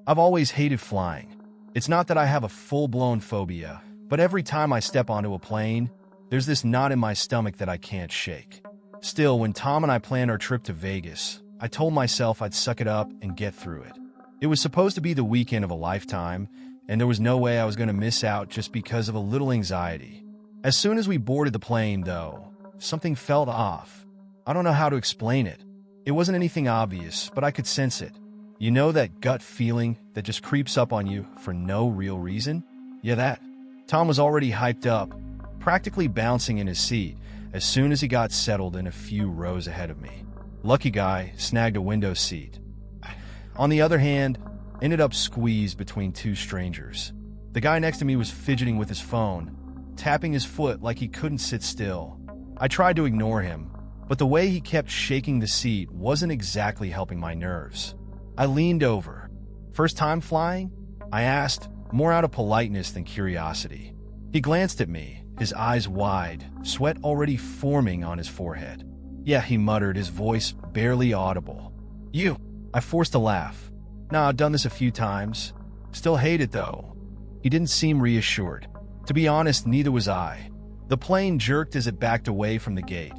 I've always hated flying. It's not that I have a full-blown phobia, but every time I step onto a plane, there's this knot in my stomach that I can't shake. Still, when Tom and I planned our trip to Vegas, I told myself I'd suck it up and get through it. It was supposed to be the weekend of a lifetime, and there was no way I was going to miss out just because of a little anxiety. As soon as we boarded the plane, though, something felt off. I don't know how to explain it. It wasn't anything obvious, but I could sense it. You know that gut feeling that just creeps up on you for no real reason? Yeah, that. Tom was already hyped up, practically bouncing in his seat as soon as he got settled in a few rows ahead of me. Lucky guy snagged a window seat. On the other hand, ended up squeezed between two strangers. The guy next to me was fidgeting with his phone, tapping his foot like he couldn't sit still. I tried to ignore him, but the way he kept shaking the seat wasn't exactly helping my nerves. I leaned over. "First time flying?" I asked, more out of politeness than curiosity. He glanced at me, his eyes wide, sweat already forming on his forehead. "Yeah," he muttered, his voice barely audible. "You?" I forced a laugh. "Nah, I've done this a few times. Still hate it, though." He didn't seem reassured. To be honest, neither was I. The plane jerked as it backed away from the gate,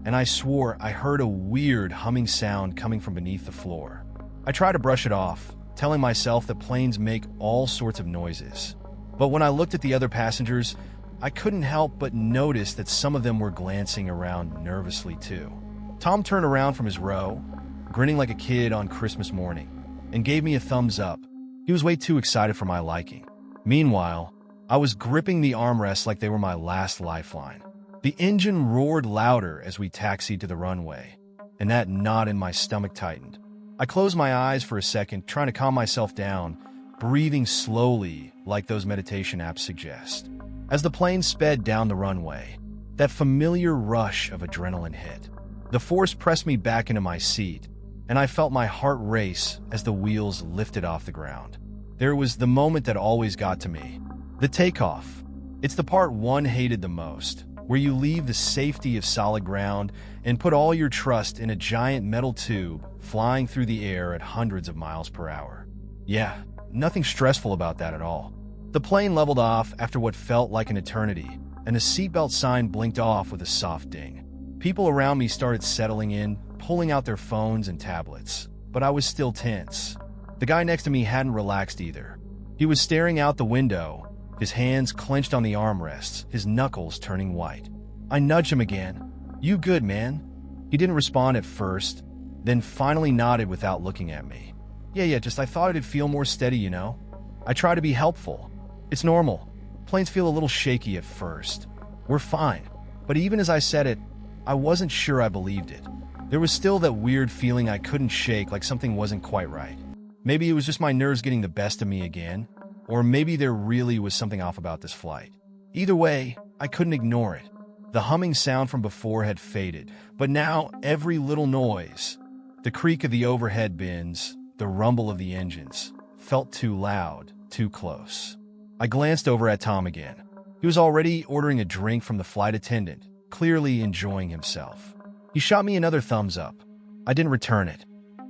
and I swore I heard a weird humming sound coming from beneath the floor. I tried to brush it off, telling myself that planes make all sorts of noises. But when I looked at the other passengers, I couldn't help but notice that some of them were glancing around nervously too. Tom turned around from his row, grinning like a kid on Christmas morning, and gave me a thumbs up. He was way too excited for my liking. Meanwhile, I was gripping the armrests like they were my last lifeline. The engine roared louder as we taxied to the runway, and that knot in my stomach tightened. I closed my eyes for a second, trying to calm myself down, breathing slowly like those meditation apps suggest. As the plane sped down the runway, that familiar rush of adrenaline hit. The force pressed me back into my seat, and I felt my heart race as the wheels lifted off the ground. There was the moment that always got to me. The takeoff. It's the part one hated the most, where you leave the safety of solid ground and put all your trust in a giant metal tube flying through the air at hundreds of miles per hour. Yeah, nothing stressful about that at all. The plane leveled off after what felt like an eternity, and the seatbelt sign blinked off with a soft ding. People around me started settling in, pulling out their phones and tablets, but I was still tense. The guy next to me hadn't relaxed either. He was staring out the window, his hands clenched on the armrests, his knuckles turning white. I nudged him again. "You good, man?" He didn't respond at first, then finally nodded without looking at me. Yeah, just I thought it'd feel more steady, you know? I try to be helpful. It's normal. Planes feel a little shaky at first. We're fine. But even as I said it, I wasn't sure I believed it. There was still that weird feeling I couldn't shake, like something wasn't quite right. Maybe it was just my nerves getting the best of me again, or maybe there really was something off about this flight. Either way, I couldn't ignore it. The humming sound from before had faded, but now every little noise, the creak of the overhead bins, the rumble of the engines, felt too loud, too close. I glanced over at Tom again. He was already ordering a drink from the flight attendant, clearly enjoying himself. He shot me another thumbs up. I didn't return it.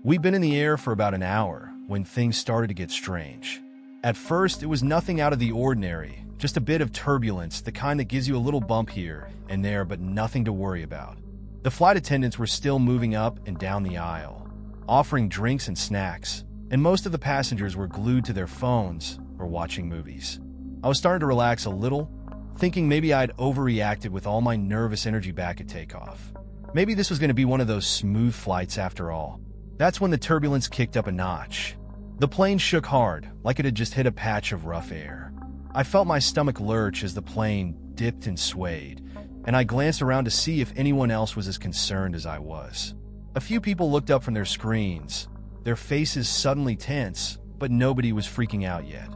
We'd been in the air for about an hour when things started to get strange. At first, it was nothing out of the ordinary, just a bit of turbulence, the kind that gives you a little bump here and there, but nothing to worry about. The flight attendants were still moving up and down the aisle, offering drinks and snacks, and most of the passengers were glued to their phones or watching movies. I was starting to relax a little, thinking maybe I'd overreacted with all my nervous energy back at takeoff. Maybe this was going to be one of those smooth flights after all. That's when the turbulence kicked up a notch. The plane shook hard, like it had just hit a patch of rough air. I felt my stomach lurch as the plane dipped and swayed, and I glanced around to see if anyone else was as concerned as I was. A few people looked up from their screens, their faces suddenly tense, but nobody was freaking out yet.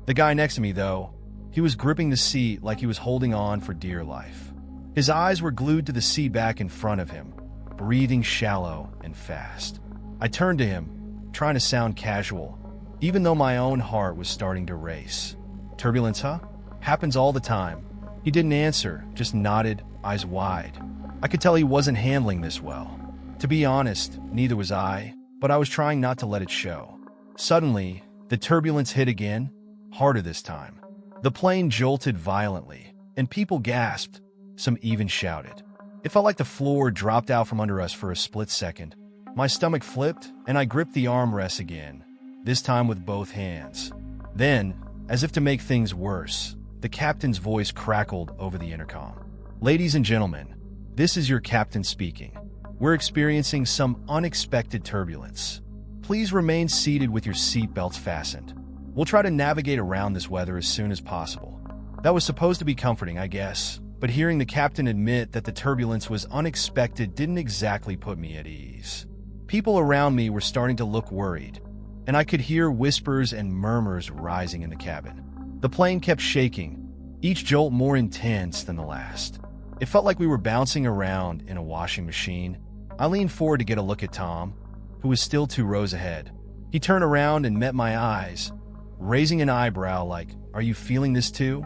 The guy next to me, though, he was gripping the seat like he was holding on for dear life. His eyes were glued to the seat back in front of him, breathing shallow and fast. I turned to him, trying to sound casual, even though my own heart was starting to race. "Turbulence, huh? Happens all the time." He didn't answer, just nodded, eyes wide. I could tell he wasn't handling this well. To be honest, neither was I, but I was trying not to let it show. Suddenly, The turbulence hit again, harder this time. The plane jolted violently, and people gasped, some even shouted. It felt like the floor dropped out from under us for a split second. My stomach flipped, and I gripped the armrests again, this time with both hands. Then, as if to make things worse, the captain's voice crackled over the intercom. "Ladies and gentlemen, this is your captain speaking. We're experiencing some unexpected turbulence. Please remain seated with your seatbelts fastened. We'll try to navigate around this weather as soon as possible." That was supposed to be comforting, I guess, but hearing the captain admit that the turbulence was unexpected didn't exactly put me at ease. People around me were starting to look worried, and I could hear whispers and murmurs rising in the cabin. The plane kept shaking, each jolt more intense than the last. It felt like we were bouncing around in a washing machine. I leaned forward to get a look at Tom, who was still 2 rows ahead. He turned around and met my eyes, raising an eyebrow like, "Are you feeling this too?"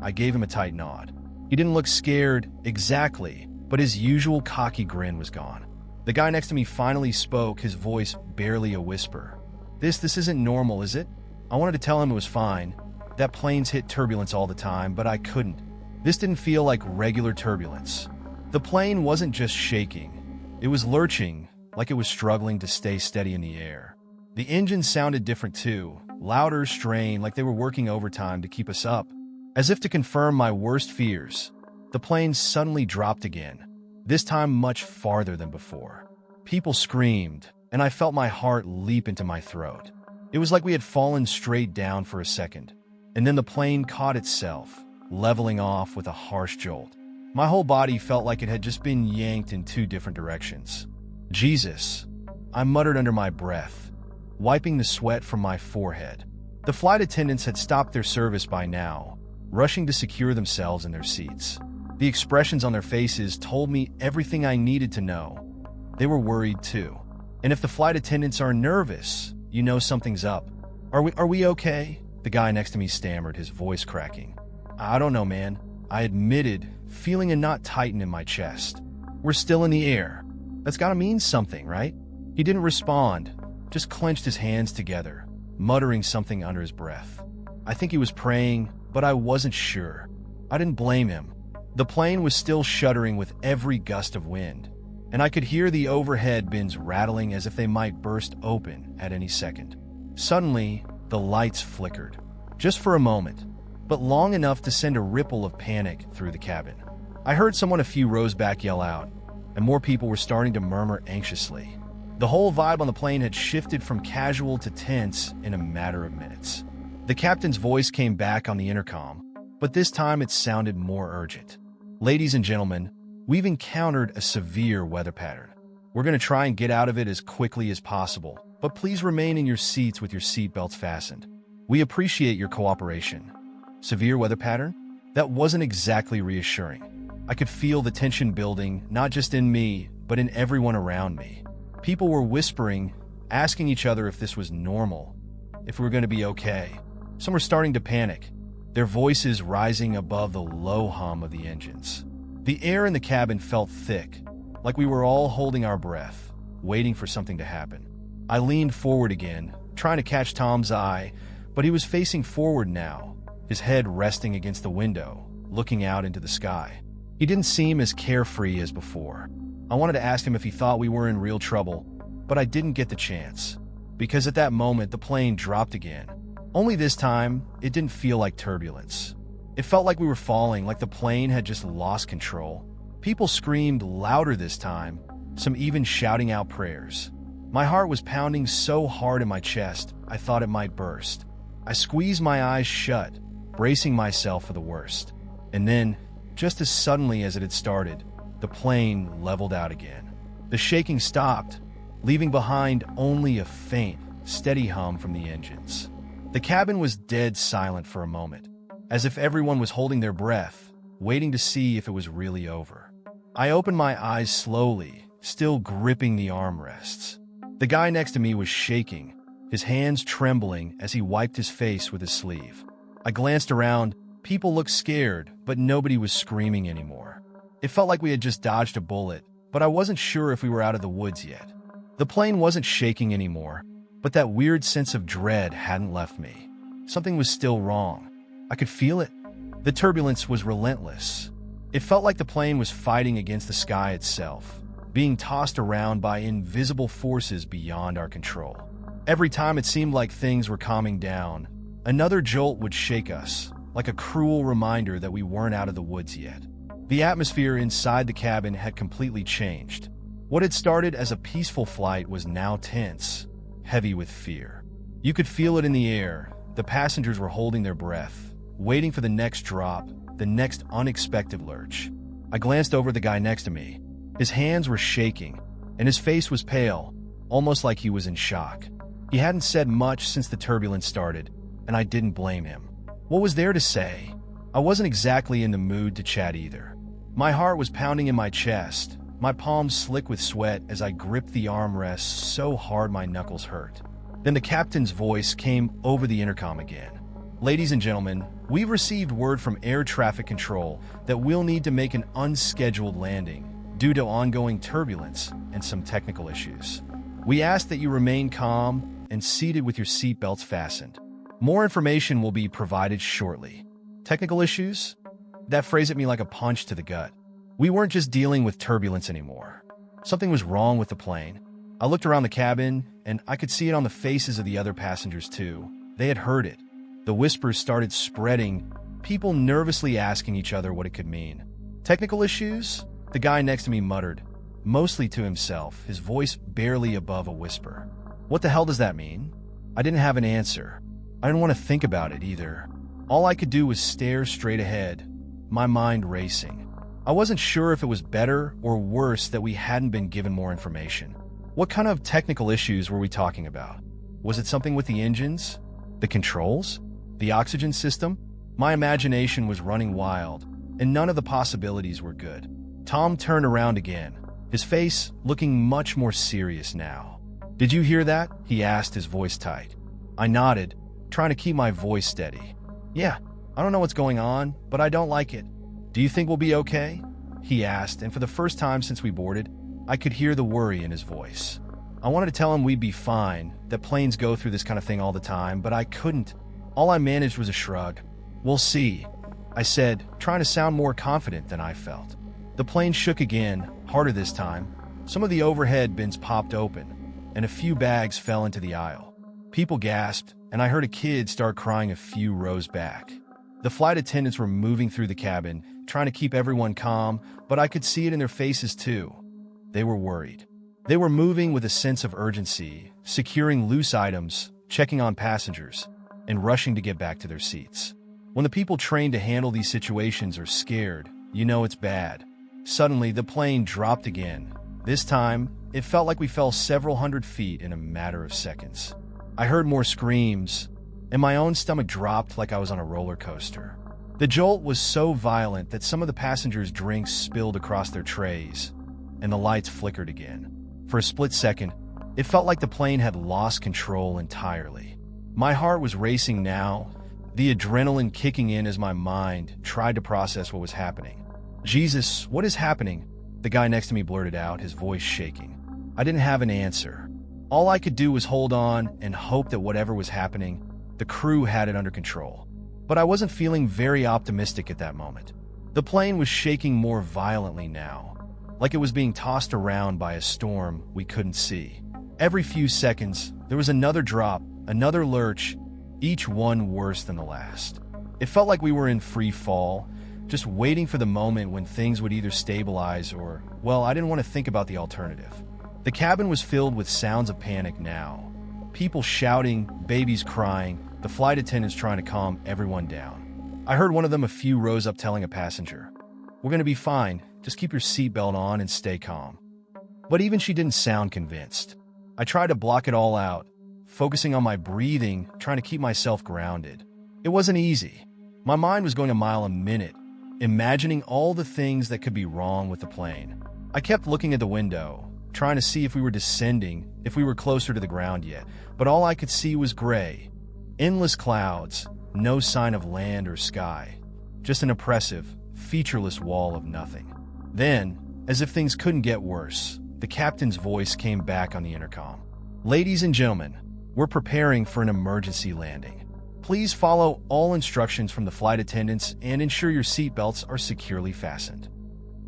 I gave him a tight nod. He didn't look scared exactly, but his usual cocky grin was gone. The guy next to me finally spoke, his voice barely a whisper. This isn't normal, is it?" I wanted to tell him it was fine, that planes hit turbulence all the time, but I couldn't. This didn't feel like regular turbulence. The plane wasn't just shaking. It was lurching, like it was struggling to stay steady in the air. The engine sounded different too, louder, strained, like they were working overtime to keep us up. As if to confirm my worst fears, the plane suddenly dropped again, this time much farther than before. People screamed, and I felt my heart leap into my throat. It was like we had fallen straight down for a second, and then the plane caught itself, leveling off with a harsh jolt. My whole body felt like it had just been yanked in 2 different directions. "Jesus," I muttered under my breath, wiping the sweat from my forehead. The flight attendants had stopped their service by now, rushing to secure themselves in their seats. The expressions on their faces told me everything I needed to know. They were worried too. And if the flight attendants are nervous, you know something's up. Are we okay?" The guy next to me stammered, his voice cracking. "I don't know, man," I admitted, feeling a knot tighten in my chest. "We're still in the air. That's gotta mean something, right?" He didn't respond, just clenched his hands together, muttering something under his breath. I think he was praying, but I wasn't sure. I didn't blame him. The plane was still shuddering with every gust of wind, and I could hear the overhead bins rattling as if they might burst open at any second. Suddenly, the lights flickered, just for a moment, but long enough to send a ripple of panic through the cabin. I heard someone a few rows back yell out, and more people were starting to murmur anxiously. The whole vibe on the plane had shifted from casual to tense in a matter of minutes. The captain's voice came back on the intercom, but this time it sounded more urgent. "Ladies and gentlemen, we've encountered a severe weather pattern. We're going to try and get out of it as quickly as possible, but please remain in your seats with your seatbelts fastened. We appreciate your cooperation." Severe weather pattern? That wasn't exactly reassuring. I could feel the tension building, not just in me, but in everyone around me. People were whispering, asking each other if this was normal, if we were going to be okay. Some were starting to panic, their voices rising above the low hum of the engines. The air in the cabin felt thick, like we were all holding our breath, waiting for something to happen. I leaned forward again, trying to catch Tom's eye, but he was facing forward now, his head resting against the window, looking out into the sky. He didn't seem as carefree as before. I wanted to ask him if he thought we were in real trouble, but I didn't get the chance, because at that moment the plane dropped again. Only this time, it didn't feel like turbulence. It felt like we were falling, like the plane had just lost control. People screamed louder this time, some even shouting out prayers. My heart was pounding so hard in my chest, I thought it might burst. I squeezed my eyes shut, bracing myself for the worst. And then, just as suddenly as it had started, the plane leveled out again. The shaking stopped, leaving behind only a faint, steady hum from the engines. The cabin was dead silent for a moment, as if everyone was holding their breath, waiting to see if it was really over. I opened my eyes slowly, still gripping the armrests. The guy next to me was shaking, his hands trembling as he wiped his face with his sleeve. I glanced around. People looked scared, but nobody was screaming anymore. It felt like we had just dodged a bullet, but I wasn't sure if we were out of the woods yet. The plane wasn't shaking anymore, But that weird sense of dread hadn't left me. Something was still wrong. I could feel it. The turbulence was relentless. It felt like the plane was fighting against the sky itself, being tossed around by invisible forces beyond our control. Every time it seemed like things were calming down, another jolt would shake us, like a cruel reminder that we weren't out of the woods yet. The atmosphere inside the cabin had completely changed. What had started as a peaceful flight was now tense, heavy with fear. You could feel it in the air. The passengers were holding their breath, waiting for the next drop, the next unexpected lurch. I glanced over at the guy next to me. His hands were shaking, and his face was pale, almost like he was in shock. He hadn't said much since the turbulence started, and I didn't blame him. What was there to say? I wasn't exactly in the mood to chat either. My heart was pounding in my chest, my palms slick with sweat as I gripped the armrests so hard my knuckles hurt. Then the captain's voice came over the intercom again. "Ladies and gentlemen, we've received word from air traffic control that we'll need to make an unscheduled landing due to ongoing turbulence and some technical issues. We ask that you remain calm and seated with your seatbelts fastened. More information will be provided shortly." Technical issues? That phrase hit me like a punch to the gut. We weren't just dealing with turbulence anymore. Something was wrong with the plane. I looked around the cabin, and I could see it on the faces of the other passengers too. They had heard it. The whispers started spreading, people nervously asking each other what it could mean. "Technical issues?" The guy next to me muttered, mostly to himself, his voice barely above a whisper. What the hell does that mean? I didn't have an answer. I didn't want to think about it either. All I could do was stare straight ahead, my mind racing. I wasn't sure if it was better or worse that we hadn't been given more information. What kind of technical issues were we talking about? Was it something with the engines? The controls? The oxygen system? My imagination was running wild, and none of the possibilities were good. Tom turned around again, his face looking much more serious now. "Did you hear that?" he asked, his voice tight. I nodded, trying to keep my voice steady. "Yeah, I don't know what's going on, but I don't like it." "Do you think we'll be okay?" he asked, and for the first time since we boarded, I could hear the worry in his voice. I wanted to tell him we'd be fine, that planes go through this kind of thing all the time, but I couldn't. All I managed was a shrug. "We'll see," I said, trying to sound more confident than I felt. The plane shook again, harder this time. Some of the overhead bins popped open, and a few bags fell into the aisle. People gasped, and I heard a kid start crying a few rows back. The flight attendants were moving through the cabin, trying to keep everyone calm, but I could see it in their faces too. They were worried. They were moving with a sense of urgency, securing loose items, checking on passengers, and rushing to get back to their seats. When the people trained to handle these situations are scared, you know it's bad. Suddenly, the plane dropped again. This time, it felt like we fell several hundred feet in a matter of seconds. I heard more screams, and my own stomach dropped like I was on a roller coaster. The jolt was so violent that some of the passengers' drinks spilled across their trays, and the lights flickered again. For a split second, it felt like the plane had lost control entirely. My heart was racing now, the adrenaline kicking in as my mind tried to process what was happening. "Jesus, what is happening?" the guy next to me blurted out, his voice shaking. I didn't have an answer. All I could do was hold on and hope that whatever was happening, the crew had it under control. But I wasn't feeling very optimistic at that moment. The plane was shaking more violently now, like it was being tossed around by a storm we couldn't see. Every few seconds, there was another drop, another lurch, each one worse than the last. It felt like we were in free fall, just waiting for the moment when things would either stabilize or, well, I didn't want to think about the alternative. The cabin was filled with sounds of panic now. People shouting, babies crying, the flight attendants trying to calm everyone down. I heard one of them a few rows up telling a passenger, "We're going to be fine, just keep your seatbelt on and stay calm." But even she didn't sound convinced. I tried to block it all out, focusing on my breathing, trying to keep myself grounded. It wasn't easy. My mind was going a mile a minute, imagining all the things that could be wrong with the plane. I kept looking at the window, trying to see if we were descending, if we were closer to the ground yet, but all I could see was gray. Endless clouds, no sign of land or sky, just an oppressive, featureless wall of nothing. Then, as if things couldn't get worse, the captain's voice came back on the intercom. "Ladies and gentlemen, We're preparing for an emergency landing. Please follow all instructions from the flight attendants and ensure your seatbelts are securely fastened."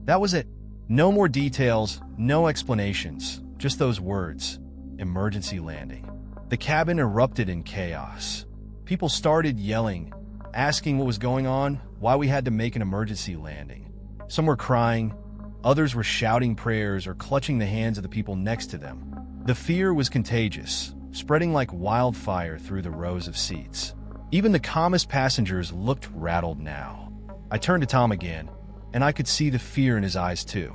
That was it. No more details, no explanations, just those words. Emergency landing. The cabin erupted in chaos. People started yelling, asking what was going on, why we had to make an emergency landing. Some were crying, others were shouting prayers or clutching the hands of the people next to them. The fear was contagious, spreading like wildfire through the rows of seats. Even the calmest passengers looked rattled now. I turned to Tom again, and I could see the fear in his eyes too.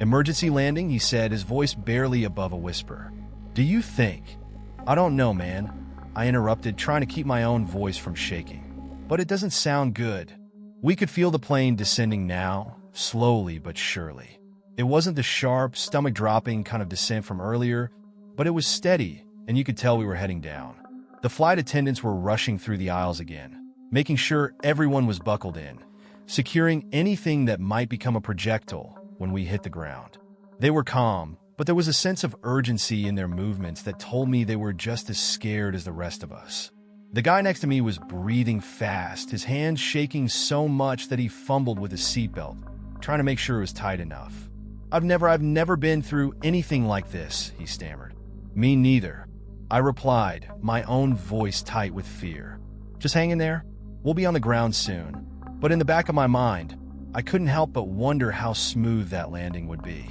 "Emergency landing," he said, his voice barely above a whisper. "Do you think?" "I don't know, man," I interrupted, trying to keep my own voice from shaking. "But it doesn't sound good." We could feel the plane descending now, slowly but surely. It wasn't the sharp, stomach-dropping kind of descent from earlier, but it was steady, and you could tell we were heading down. The flight attendants were rushing through the aisles again, making sure everyone was buckled in, securing anything that might become a projectile when we hit the ground. They were calm, but there was a sense of urgency in their movements that told me they were just as scared as the rest of us. The guy next to me was breathing fast, his hands shaking so much that he fumbled with his seatbelt, trying to make sure it was tight enough. I've never been through anything like this," he stammered. "Me neither," I replied, my own voice tight with fear. "Just hang in there. We'll be on the ground soon." But in the back of my mind, I couldn't help but wonder how smooth that landing would be.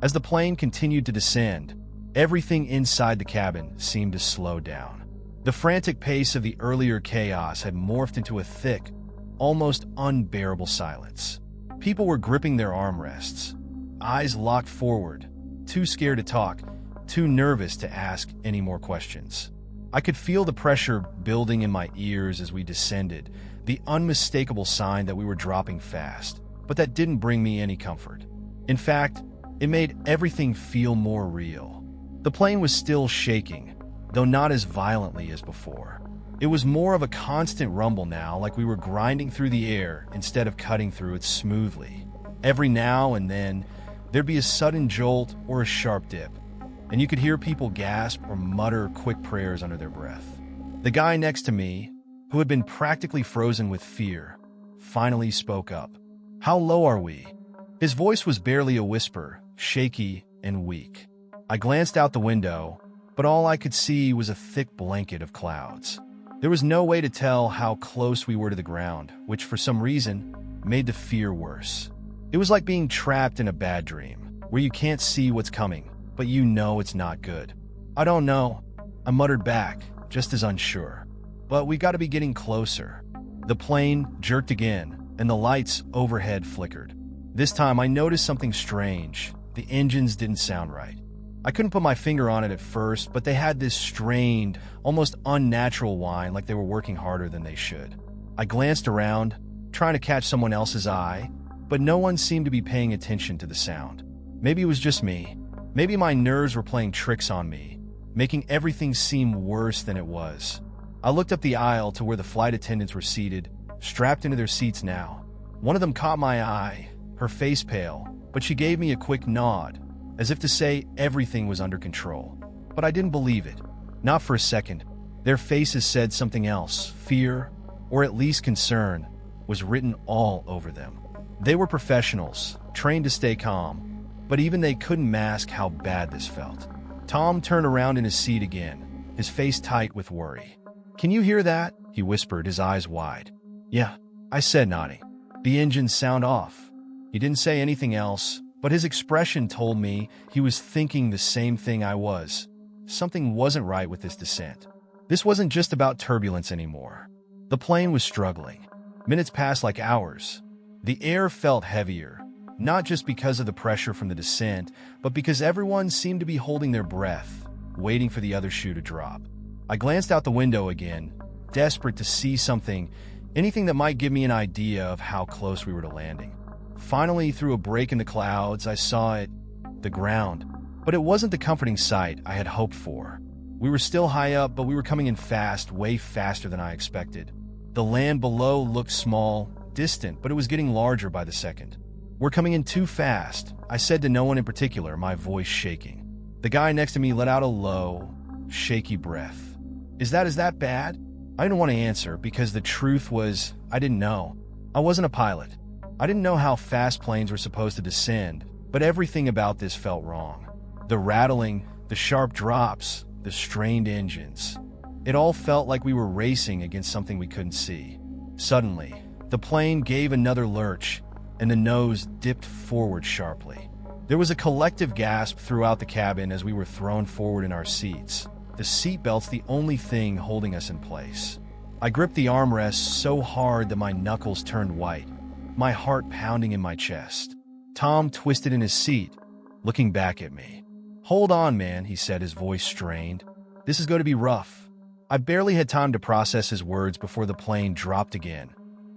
As the plane continued to descend, everything inside the cabin seemed to slow down. The frantic pace of the earlier chaos had morphed into a thick, almost unbearable silence. People were gripping their armrests, eyes locked forward, too scared to talk, too nervous to ask any more questions. I could feel the pressure building in my ears as we descended, the unmistakable sign that we were dropping fast, but that didn't bring me any comfort. In fact, it made everything feel more real. The plane was still shaking, though not as violently as before. It was more of a constant rumble now, like we were grinding through the air instead of cutting through it smoothly. Every now and then, there'd be a sudden jolt or a sharp dip, and you could hear people gasp or mutter quick prayers under their breath. The guy next to me, who had been practically frozen with fear, finally spoke up. "How low are we?" His voice was barely a whisper, shaky and weak. I glanced out the window, but all I could see was a thick blanket of clouds. There was no way to tell how close we were to the ground, which for some reason made the fear worse. It was like being trapped in a bad dream, where you can't see what's coming, but you know it's not good. "I don't know," I muttered back, just as unsure. "But we gotta be getting closer." The plane jerked again, and the lights overhead flickered. This time I noticed something strange. The engines didn't sound right. I couldn't put my finger on it at first, but they had this strained, almost unnatural whine, like they were working harder than they should. I glanced around, trying to catch someone else's eye, but no one seemed to be paying attention to the sound. Maybe it was just me. Maybe my nerves were playing tricks on me, making everything seem worse than it was. I looked up the aisle to where the flight attendants were seated, strapped into their seats now. One of them caught my eye, her face pale, but she gave me a quick nod, as if to say everything was under control. But I didn't believe it. Not for a second. Their faces said something else. Fear, or at least concern, was written all over them. They were professionals, trained to stay calm, but even they couldn't mask how bad this felt. Tom turned around in his seat again, his face tight with worry. "Can you hear that?" he whispered, his eyes wide. "Yeah," I said, nodding. "The engines sound off." He didn't say anything else, but his expression told me he was thinking the same thing I was. Something wasn't right with this descent. This wasn't just about turbulence anymore. The plane was struggling. Minutes passed like hours. The air felt heavier, not just because of the pressure from the descent, but because everyone seemed to be holding their breath, waiting for the other shoe to drop. I glanced out the window again, desperate to see something, anything that might give me an idea of how close we were to landing. Finally, through a break in the clouds, I saw it, the ground. But it wasn't the comforting sight I had hoped for. We were still high up, but we were coming in fast, way faster than I expected. The land below looked small, distant, but it was getting larger by the second. "We're coming in too fast," I said to no one in particular, my voice shaking. The guy next to me let out a low, shaky breath. Is that bad? I didn't want to answer because the truth was I didn't know. I wasn't a pilot. I didn't know how fast planes were supposed to descend, but everything about this felt wrong. The rattling, the sharp drops, the strained engines. It all felt like we were racing against something we couldn't see. Suddenly, the plane gave another lurch, and the nose dipped forward sharply. There was a collective gasp throughout the cabin as we were thrown forward in our seats, the seatbelts the only thing holding us in place. I gripped the armrests so hard that my knuckles turned white, my heart pounding in my chest. Tom twisted in his seat, looking back at me. "Hold on, man," he said, his voice strained. "This is going to be rough." I barely had time to process his words before the plane dropped again,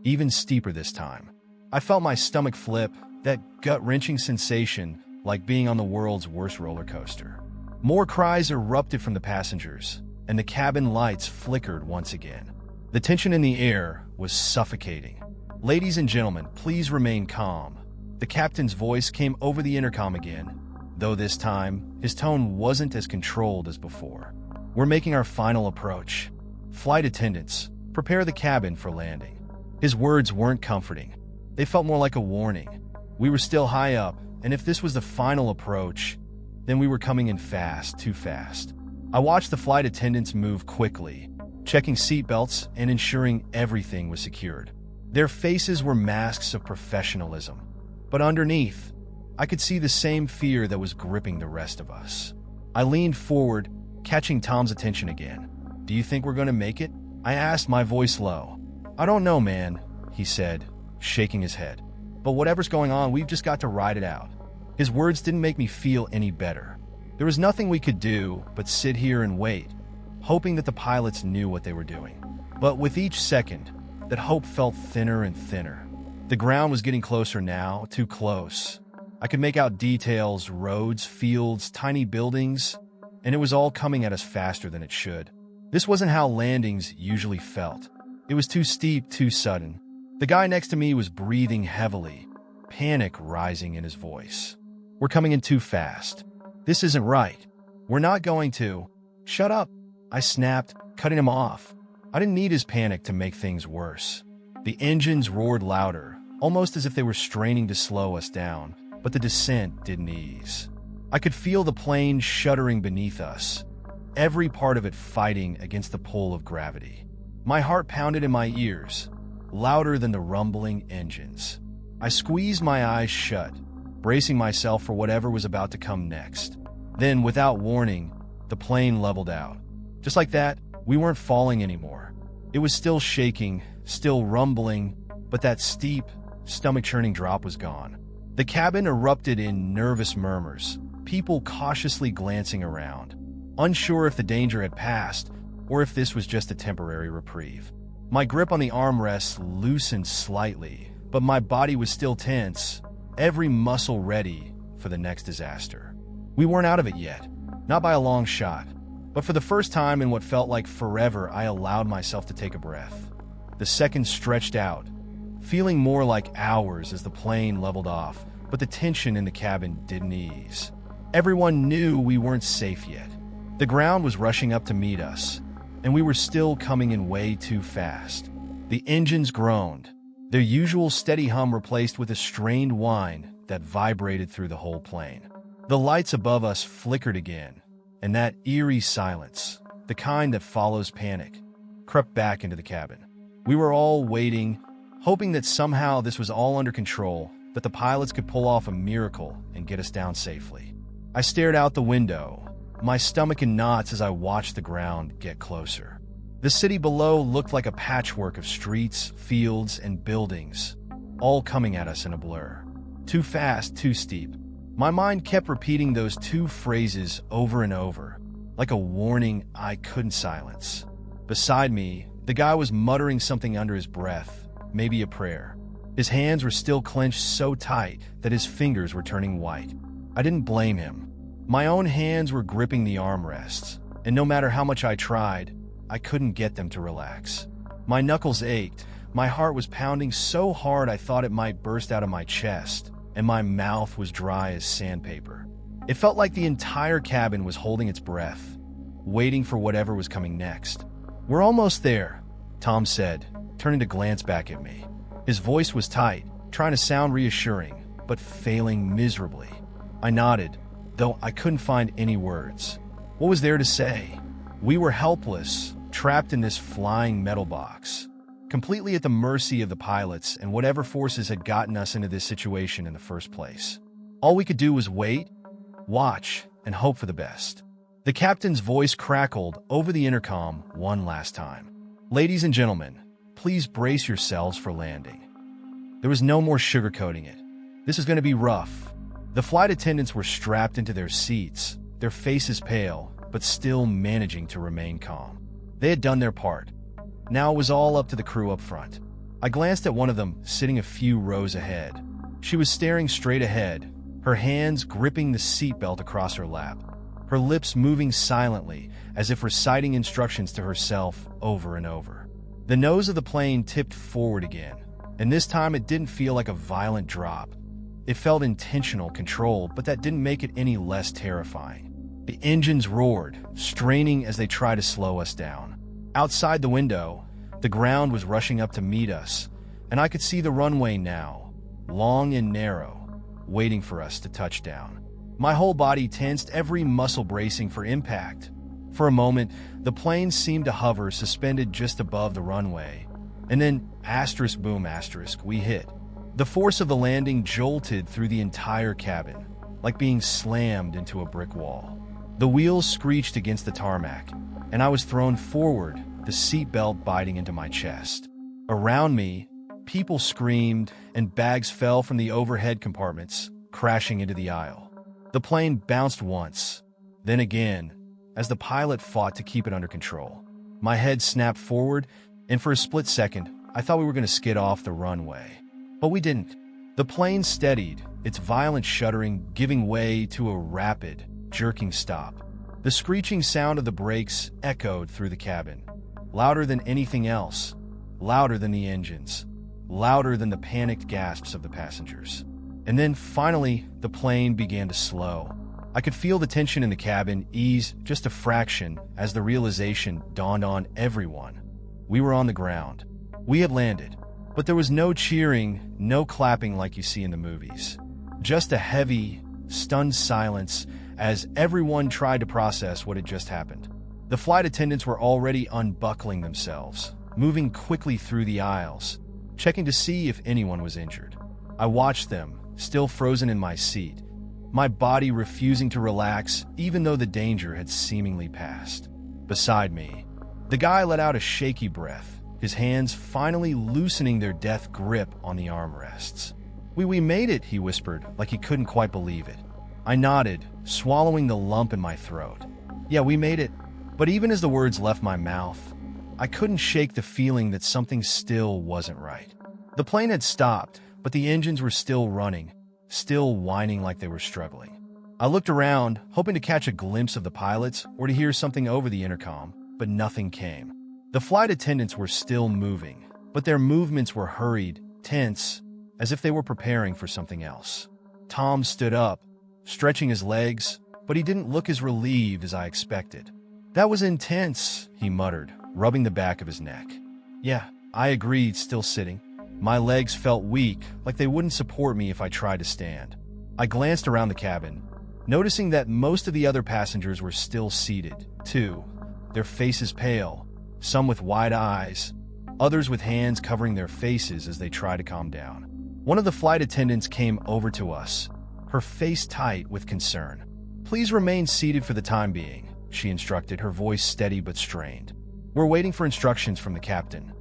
even steeper this time. I felt my stomach flip, that gut-wrenching sensation like being on the world's worst roller coaster. More cries erupted from the passengers, and the cabin lights flickered once again. The tension in the air was suffocating. "Ladies and gentlemen, please remain calm." The captain's voice came over the intercom again, though this time, his tone wasn't as controlled as before. "We're making our final approach. Flight attendants, prepare the cabin for landing." His words weren't comforting. They felt more like a warning. We were still high up, and if this was the final approach, then we were coming in fast, too fast. I watched the flight attendants move quickly, checking seatbelts and ensuring everything was secured. Their faces were masks of professionalism, but underneath, I could see the same fear that was gripping the rest of us. I leaned forward, catching Tom's attention again. "Do you think we're going to make it?" I asked, my voice low. "I don't know, man," he said, shaking his head. "But whatever's going on, we've just got to ride it out." His words didn't make me feel any better. There was nothing we could do but sit here and wait, hoping that the pilots knew what they were doing. But with each second, that hope felt thinner and thinner. The ground was getting closer now, too close. I could make out details, roads, fields, tiny buildings, and it was all coming at us faster than it should. This wasn't how landings usually felt. It was too steep, too sudden. The guy next to me was breathing heavily, panic rising in his voice. "We're coming in too fast. This isn't right. We're not going to." "Shut up," I snapped, cutting him off. I didn't need his panic to make things worse. The engines roared louder, almost as if they were straining to slow us down, but the descent didn't ease. I could feel the plane shuddering beneath us, every part of it fighting against the pull of gravity. My heart pounded in my ears, louder than the rumbling engines. I squeezed my eyes shut, bracing myself for whatever was about to come next. Then, without warning, the plane leveled out. Just like that, we weren't falling anymore. It was still shaking, still rumbling, but that steep, stomach-churning drop was gone. The cabin erupted in nervous murmurs, people cautiously glancing around, unsure if the danger had passed or if this was just a temporary reprieve. My grip on the armrests loosened slightly, but my body was still tense, every muscle ready for the next disaster. We weren't out of it yet, not by a long shot, but for the first time in what felt like forever, I allowed myself to take a breath. The seconds stretched out, feeling more like hours as the plane leveled off, but the tension in the cabin didn't ease. Everyone knew we weren't safe yet. The ground was rushing up to meet us, and we were still coming in way too fast. The engines groaned, their usual steady hum replaced with a strained whine that vibrated through the whole plane. The lights above us flickered again, and that eerie silence, the kind that follows panic, crept back into the cabin. We were all waiting, hoping that somehow this was all under control, that the pilots could pull off a miracle and get us down safely. I stared out the window, my stomach in knots as I watched the ground get closer. The city below looked like a patchwork of streets, fields, and buildings, all coming at us in a blur. Too fast, too steep. My mind kept repeating those two phrases over and over, like a warning I couldn't silence. Beside me, the guy was muttering something under his breath, maybe a prayer. His hands were still clenched so tight that his fingers were turning white. I didn't blame him. My own hands were gripping the armrests, and no matter how much I tried, I couldn't get them to relax. My knuckles ached, my heart was pounding so hard I thought it might burst out of my chest, and my mouth was dry as sandpaper. It felt like the entire cabin was holding its breath, waiting for whatever was coming next. "We're almost there," Tom said, turning to glance back at me. His voice was tight, trying to sound reassuring, but failing miserably. I nodded, though I couldn't find any words. What was there to say? We were helpless, trapped in this flying metal box, completely at the mercy of the pilots and whatever forces had gotten us into this situation in the first place. All we could do was wait, watch, and hope for the best. The captain's voice crackled over the intercom one last time. "Ladies and gentlemen, please brace yourselves for landing." There was no more sugarcoating it. This is going to be rough. The flight attendants were strapped into their seats, their faces pale, but still managing to remain calm. They had done their part. Now it was all up to the crew up front. I glanced at one of them, sitting a few rows ahead. She was staring straight ahead, her hands gripping the seatbelt across her lap, her lips moving silently as if reciting instructions to herself over and over. The nose of the plane tipped forward again, and this time it didn't feel like a violent drop. It felt intentional, controlled, but that didn't make it any less terrifying. The engines roared, straining as they tried to slow us down. Outside the window, the ground was rushing up to meet us, and I could see the runway now, long and narrow, waiting for us to touch down. My whole body tensed, every muscle bracing for impact. For a moment, the plane seemed to hover, suspended just above the runway. And then, boom, we hit. The force of the landing jolted through the entire cabin, like being slammed into a brick wall. The wheels screeched against the tarmac, and I was thrown forward, the seatbelt biting into my chest. Around me, people screamed, and bags fell from the overhead compartments, crashing into the aisle. The plane bounced once, then again, as the pilot fought to keep it under control. My head snapped forward, and for a split second, I thought we were going to skid off the runway. But we didn't. The plane steadied, its violent shuddering giving way to a rapid, jerking stop. The screeching sound of the brakes echoed through the cabin, louder than anything else, louder than the engines, louder than the panicked gasps of the passengers. And then, finally, the plane began to slow. I could feel the tension in the cabin ease just a fraction as the realization dawned on everyone. We were on the ground. We had landed. But there was no cheering, no clapping like you see in the movies. Just a heavy, stunned silence as everyone tried to process what had just happened. The flight attendants were already unbuckling themselves, moving quickly through the aisles, checking to see if anyone was injured. I watched them, still frozen in my seat, my body refusing to relax even though the danger had seemingly passed. Beside me, the guy let out a shaky breath, his hands finally loosening their death grip on the armrests. We made it," he whispered, like he couldn't quite believe it. I nodded, swallowing the lump in my throat. "Yeah, we made it." But even as the words left my mouth, I couldn't shake the feeling that something still wasn't right. The plane had stopped, but the engines were still running, still whining like they were struggling. I looked around, hoping to catch a glimpse of the pilots or to hear something over the intercom, but nothing came. The flight attendants were still moving, but their movements were hurried, tense, as if they were preparing for something else. Tom stood up, stretching his legs, but he didn't look as relieved as I expected. "That was intense," he muttered, rubbing the back of his neck. "Yeah," I agreed, still sitting. My legs felt weak, like they wouldn't support me if I tried to stand. I glanced around the cabin, noticing that most of the other passengers were still seated, too, their faces pale, some with wide eyes, others with hands covering their faces as they tried to calm down. One of the flight attendants came over to us, her face tight with concern. "Please remain seated for the time being," she instructed, her voice steady but strained. "We're waiting for instructions from the captain."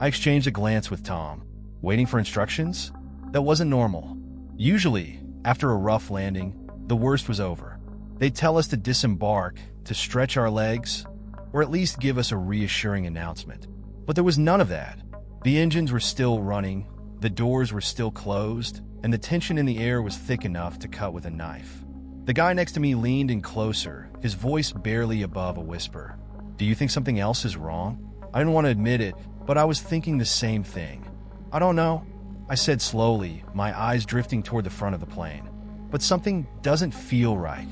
I exchanged a glance with Tom. Waiting for instructions? That wasn't normal. Usually, after a rough landing, the worst was over. They'd tell us to disembark, to stretch our legs, or at least give us a reassuring announcement. But there was none of that. The engines were still running, the doors were still closed, and the tension in the air was thick enough to cut with a knife. The guy next to me leaned in closer, his voice barely above a whisper. "Do you think something else is wrong?" I didn't want to admit it, but I was thinking the same thing. "I don't know," I said slowly, my eyes drifting toward the front of the plane. "But something doesn't feel right."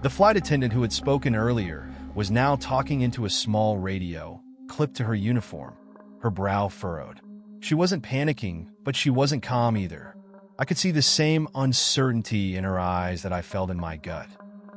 The flight attendant who had spoken earlier was now talking into a small radio, clipped to her uniform, her brow furrowed. She wasn't panicking, but she wasn't calm either. I could see the same uncertainty in her eyes that I felt in my gut.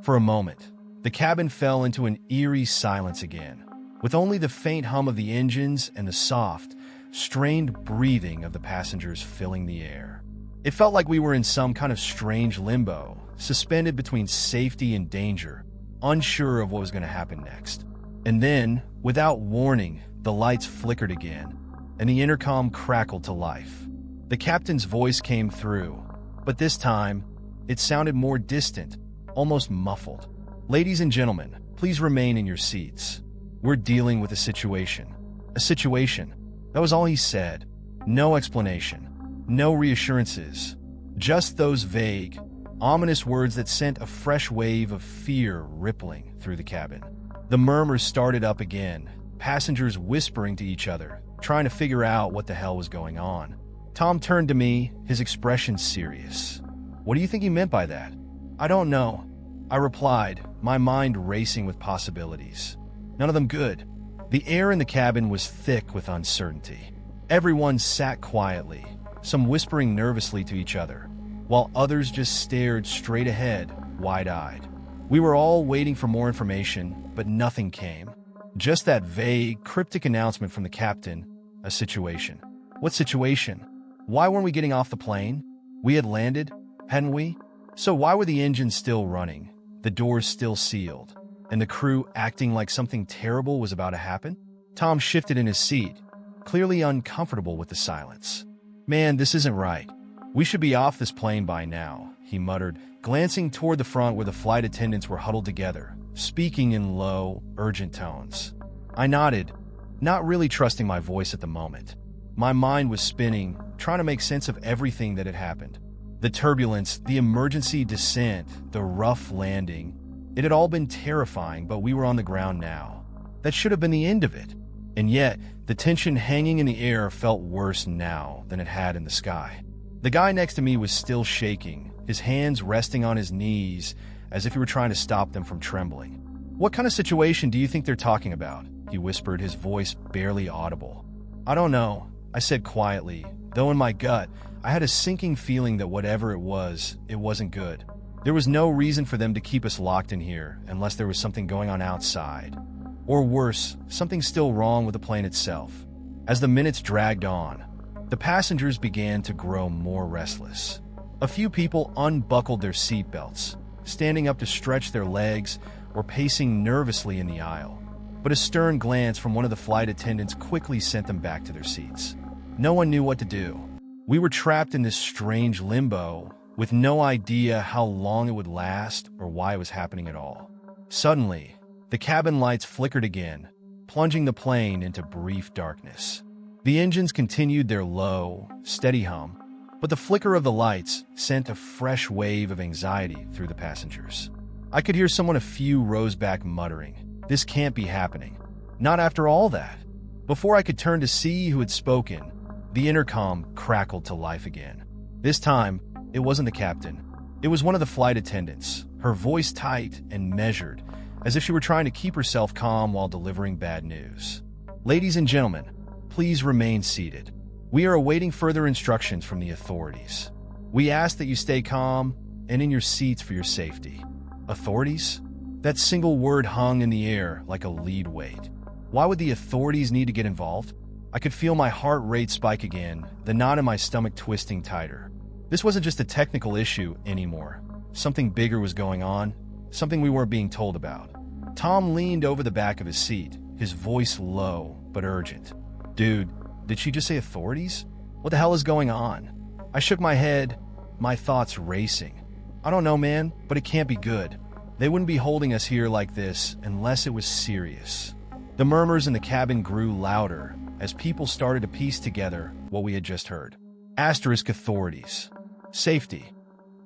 For a moment, the cabin fell into an eerie silence again, with only the faint hum of the engines and the soft, strained breathing of the passengers filling the air. It felt like we were in some kind of strange limbo, suspended between safety and danger, unsure of what was going to happen next. And then, without warning, the lights flickered again, and the intercom crackled to life. The captain's voice came through, but this time, it sounded more distant, almost muffled. "Ladies and gentlemen, please remain in your seats. We're dealing with a situation. A situation." That was all he said. No explanation. No reassurances. Just those vague, ominous words that sent a fresh wave of fear rippling through the cabin. The murmurs started up again, passengers whispering to each other, trying to figure out what the hell was going on. Tom turned to me, his expression serious. "What do you think he meant by that?" "I don't know," I replied, my mind racing with possibilities. None of them good. The air in the cabin was thick with uncertainty. Everyone sat quietly, some whispering nervously to each other, while others just stared straight ahead, wide-eyed. We were all waiting for more information, but nothing came. Just that vague, cryptic announcement from the captain, a situation. What situation? Why weren't we getting off the plane? We had landed, hadn't we? So why were the engines still running, the doors still sealed, and the crew acting like something terrible was about to happen? Tom shifted in his seat, clearly uncomfortable with the silence. "Man, this isn't right. We should be off this plane by now," he muttered, glancing toward the front where the flight attendants were huddled together, speaking in low, urgent tones. I nodded, not really trusting my voice at the moment. My mind was spinning, trying to make sense of everything that had happened. The turbulence, the emergency descent, the rough landing. It had all been terrifying, but we were on the ground now. That should have been the end of it. And yet, the tension hanging in the air felt worse now than it had in the sky. The guy next to me was still shaking, his hands resting on his knees as if he were trying to stop them from trembling. "What kind of situation do you think they're talking about?" he whispered, his voice barely audible. "I don't know," I said quietly, though in my gut, I had a sinking feeling that whatever it wasn't good. There was no reason for them to keep us locked in here unless there was something going on outside. Or worse, something still wrong with the plane itself. As the minutes dragged on, the passengers began to grow more restless. A few people unbuckled their seatbelts, standing up to stretch their legs or pacing nervously in the aisle. But a stern glance from one of the flight attendants quickly sent them back to their seats. No one knew what to do. We were trapped in this strange limbo, with no idea how long it would last or why it was happening at all. Suddenly, the cabin lights flickered again, plunging the plane into brief darkness. The engines continued their low, steady hum, but the flicker of the lights sent a fresh wave of anxiety through the passengers. I could hear someone a few rows back muttering, "This can't be happening. Not after all that." Before I could turn to see who had spoken, the intercom crackled to life again. This time, it wasn't the captain. It was one of the flight attendants, her voice tight and measured, as if she were trying to keep herself calm while delivering bad news. "Ladies and gentlemen, please remain seated. We are awaiting further instructions from the authorities. We ask that you stay calm and in your seats for your safety." Authorities? That single word hung in the air like a lead weight. Why would the authorities need to get involved? I could feel my heart rate spike again, the knot in my stomach twisting tighter. This wasn't just a technical issue anymore. Something bigger was going on, something we weren't being told about. Tom leaned over the back of his seat, his voice low but urgent. "Dude, did she just say authorities? What the hell is going on?" I shook my head, my thoughts racing. "I don't know, man, but it can't be good. They wouldn't be holding us here like this unless it was serious." The murmurs in the cabin grew louder as people started to piece together what we had just heard. Asterisk authorities. Safety.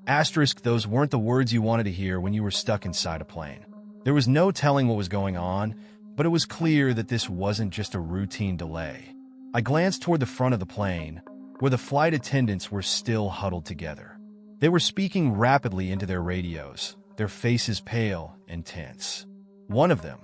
Asterisk those weren't the words you wanted to hear when you were stuck inside a plane. There was no telling what was going on, but it was clear that this wasn't just a routine delay. I glanced toward the front of the plane, where the flight attendants were still huddled together. They were speaking rapidly into their radios, their faces pale and tense. One of them,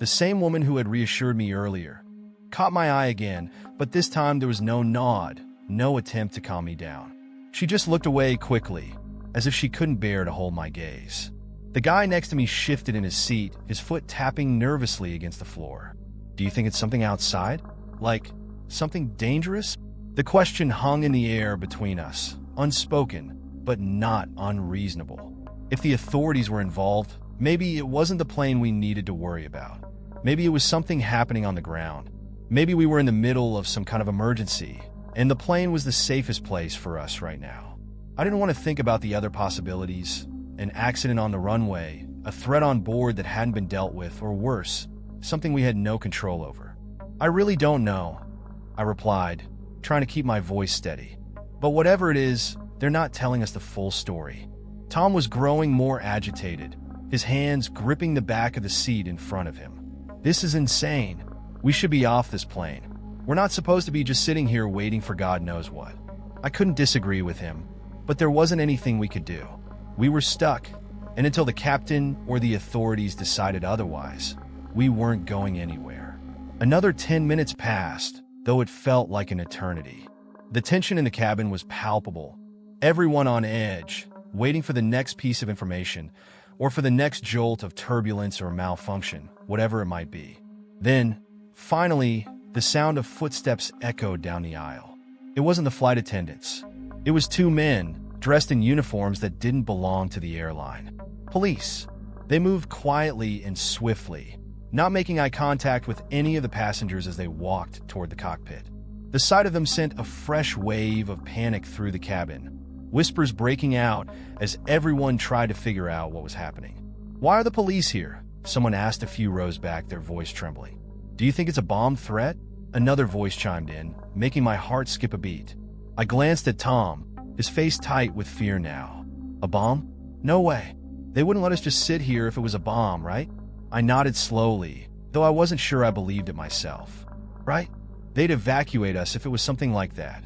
The same woman who had reassured me earlier caught my eye again, but this time there was no nod, no attempt to calm me down. She just looked away quickly, as if she couldn't bear to hold my gaze. The guy next to me shifted in his seat, his foot tapping nervously against the floor. Do you think it's something outside? Like, something dangerous? The question hung in the air between us, unspoken, but not unreasonable. If the authorities were involved, maybe it wasn't the plane we needed to worry about. Maybe it was something happening on the ground. Maybe we were in the middle of some kind of emergency, and the plane was the safest place for us right now. I didn't want to think about the other possibilities. An accident on the runway, a threat on board that hadn't been dealt with, or worse, something we had no control over. I really don't know, I replied, trying to keep my voice steady. But whatever it is, they're not telling us the full story. Tom was growing more agitated, his hands gripping the back of the seat in front of him. This is insane. We should be off this plane. We're not supposed to be just sitting here waiting for God knows what. I couldn't disagree with him, but there wasn't anything we could do. We were stuck, and until the captain or the authorities decided otherwise, we weren't going anywhere. Another 10 minutes passed, though it felt like an eternity. The tension in the cabin was palpable, everyone on edge, waiting for the next piece of information, or for the next jolt of turbulence or malfunction, whatever it might be. Then, finally, the sound of footsteps echoed down the aisle. It wasn't the flight attendants. It was two men, dressed in uniforms that didn't belong to the airline. Police. They moved quietly and swiftly, not making eye contact with any of the passengers as they walked toward the cockpit. The sight of them sent a fresh wave of panic through the cabin, whispers breaking out as everyone tried to figure out what was happening. "Why are the police here?" someone asked a few rows back, their voice trembling. "Do you think it's a bomb threat?" Another voice chimed in, making my heart skip a beat. I glanced at Tom, his face tight with fear now. "A bomb? No way. They wouldn't let us just sit here if it was a bomb, right?" I nodded slowly, though I wasn't sure I believed it myself. Right? They'd evacuate us if it was something like that.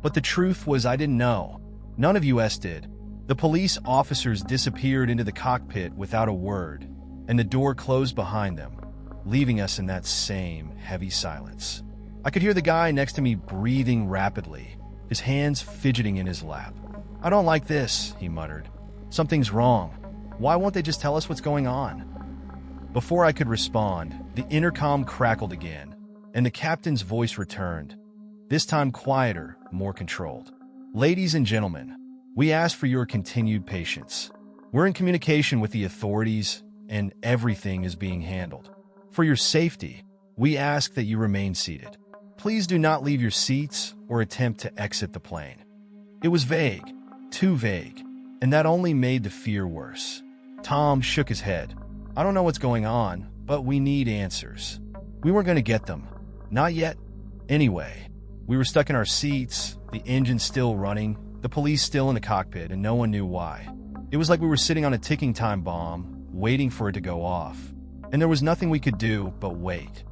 But the truth was I didn't know. None of us did. The police officers disappeared into the cockpit without a word, and the door closed behind them, leaving us in that same heavy silence. I could hear the guy next to me breathing rapidly, his hands fidgeting in his lap. "I don't like this," he muttered. "Something's wrong. Why won't they just tell us what's going on?" Before I could respond, the intercom crackled again, and the captain's voice returned, this time quieter, more controlled. "Ladies and gentlemen, we ask for your continued patience. We're in communication with the authorities, and everything is being handled. For your safety, we ask that you remain seated. Please do not leave your seats or attempt to exit the plane." It was vague, too vague, and that only made the fear worse. Tom shook his head. "I don't know what's going on, but we need answers." We weren't going to get them. Not yet. Anyway, we were stuck in our seats, the engine still running, the police still in the cockpit, and no one knew why. It was like we were sitting on a ticking time bomb, waiting for it to go off. And there was nothing we could do but wait.